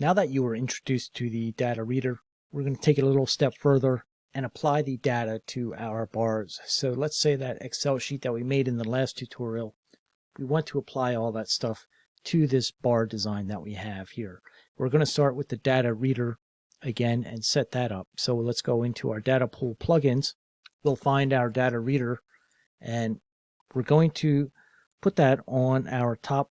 Now that you were introduced to the data reader, we're going to take it a little step further and apply the data to our bars. So let's say that Excel sheet that we made in the last tutorial, we want to apply all that stuff to this bar design that we have here. We're going to start with the data reader again and set that up. So let's go into our DataPool plugins. We'll find our data reader and we're going to put that on our top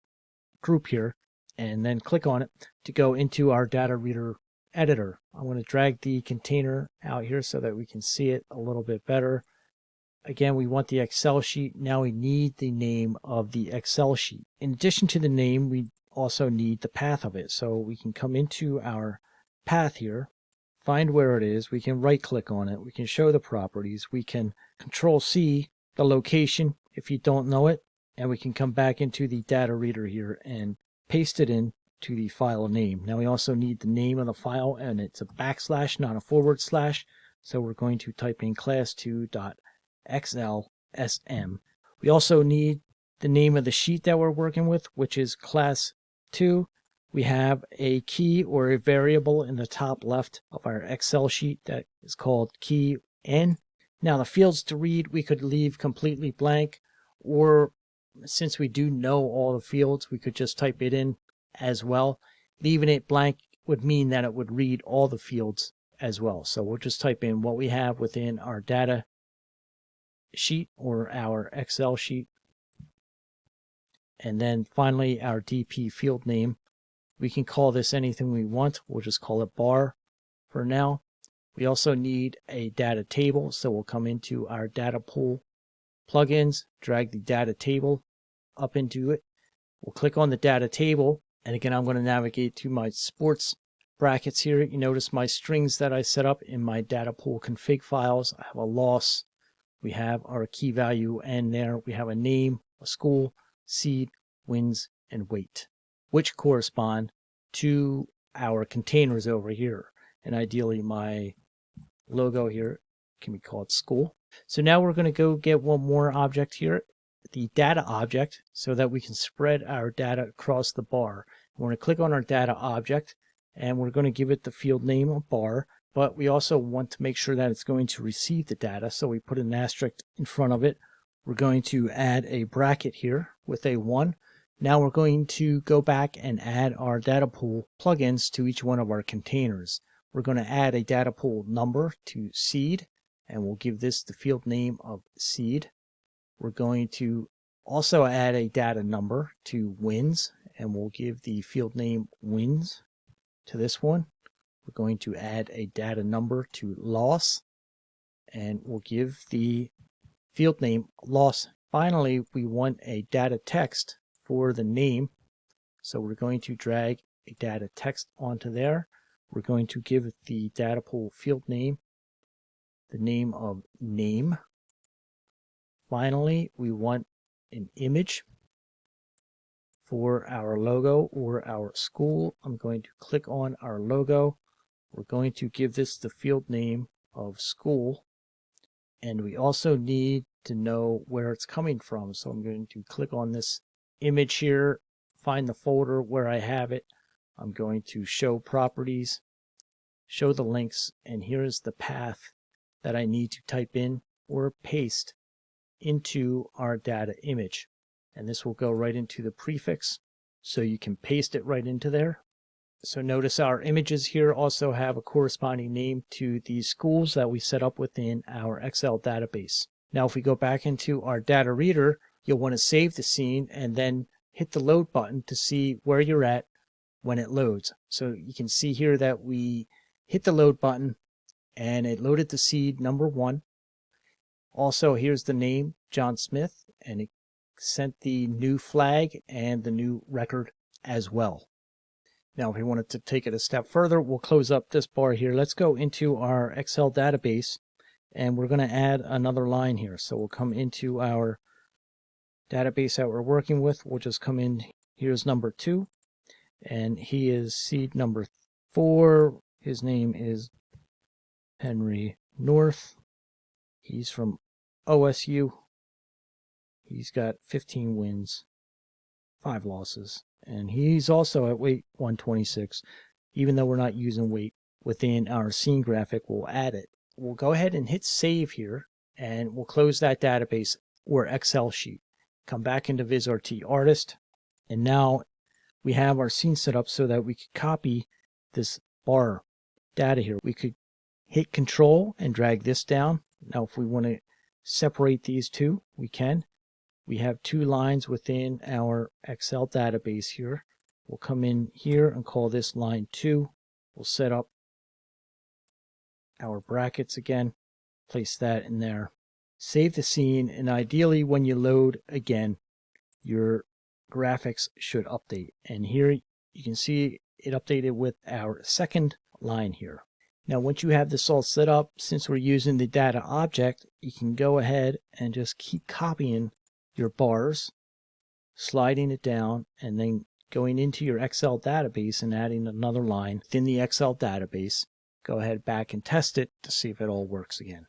group here and then click on it to go into our data reader editor. I'm going to drag the container out here so that we can see it a little bit better. Again, we want the Excel sheet. Now we need the name of the Excel sheet. In addition to the name, we also need the path of it. So we can come into our path here, find where it is. We can right click on it. We can show the properties. We can Control C the location if you don't know it. And we can come back into the data reader here and paste it in to the file name. Now we also need the name of the file, and it's a backslash, not a forward slash. So we're going to type in class2.xlsm. We also need the name of the sheet that we're working with, which is class 2. We have a key or a variable in the top left of our Excel sheet that is called key n. Now the fields to read we could leave completely blank, or since we do know all the fields, we could just type it in as well. Leaving it blank would mean that it would read all the fields as well. So we'll just type in what we have within our data sheet or our Excel sheet. And then finally our DP field name. We can call this anything we want. We'll just call it bar for now. We also need a data table. So we'll come into our DataPool plugins, drag the data table up into it. We'll click on the data table, and again I'm going to navigate to my sports brackets here. You notice my strings that I set up in my DataPool config files. I have a loss, we have our key value, and there we have a name, a school, seed, wins, and weight, which correspond to our containers over here. And ideally my logo here can be called school. So now we're going to go get one more object here, the data object, so that we can spread our data across the bar. We're going to click on our data object and we're going to give it the field name of bar, but we also want to make sure that it's going to receive the data, so we put an asterisk in front of it. We're going to add a bracket here with a 1. Now we're going to go back and add our DataPool plugins to each one of our containers. We're going to add a DataPool number to seed, and we'll give this the field name of seed. We're going to also add a data number to wins, and we'll give the field name wins to this one. We're going to add a data number to loss, and we'll give the field name loss. Finally, we want a data text for the name, so we're going to drag a data text onto there. We're going to give the DataPool field name the name of name. Finally, we want an image for our logo or our school. I'm going to click on our logo. We're going to give this the field name of school. And we also need to know where it's coming from. So I'm going to click on this image here, find the folder where I have it. I'm going to show properties, show the links, and here's the path that I need to type in or paste into our data image. And this will go right into the prefix, so you can paste it right into there. So notice our images here also have a corresponding name to the schools that we set up within our Excel database. Now if we go back into our data reader, you'll want to save the scene and then hit the load button to see where you're at when it loads. So you can see here that we hit the load button and it loaded the seed number 1. Also, here's the name, John Smith, and it sent the new flag and the new record as well. Now, if we wanted to take it a step further, we'll close up this bar here. Let's go into our Excel database, and we're going to add another line here. So we'll come into our database that we're working with. We'll just come in. Here's number 2, and he is seed number 4. His name is Henry North. He's from OSU. He's got 15 wins, 5 losses, and he's also at weight 126. even though we're not using weight within our scene graphic, we'll add it. We'll go ahead and hit save here, and we'll close that database or Excel sheet. Come back into Vizrt Artist, and now we have our scene set up so that we could copy this bar data here. We could hit Control and drag this down. Now if we want to separate these two, we can. We have two lines within our Excel database here. We'll come in here and call this line 2. We'll set up our brackets again, place that in there, save the scene, and ideally when you load again, your graphics should update. And here you can see it updated with our second line here. Now once you have this all set up, since we're using the data object, you can go ahead and just keep copying your bars, sliding it down, and then going into your Excel database and adding another line within the Excel database. Go ahead back and test it to see if it all works again.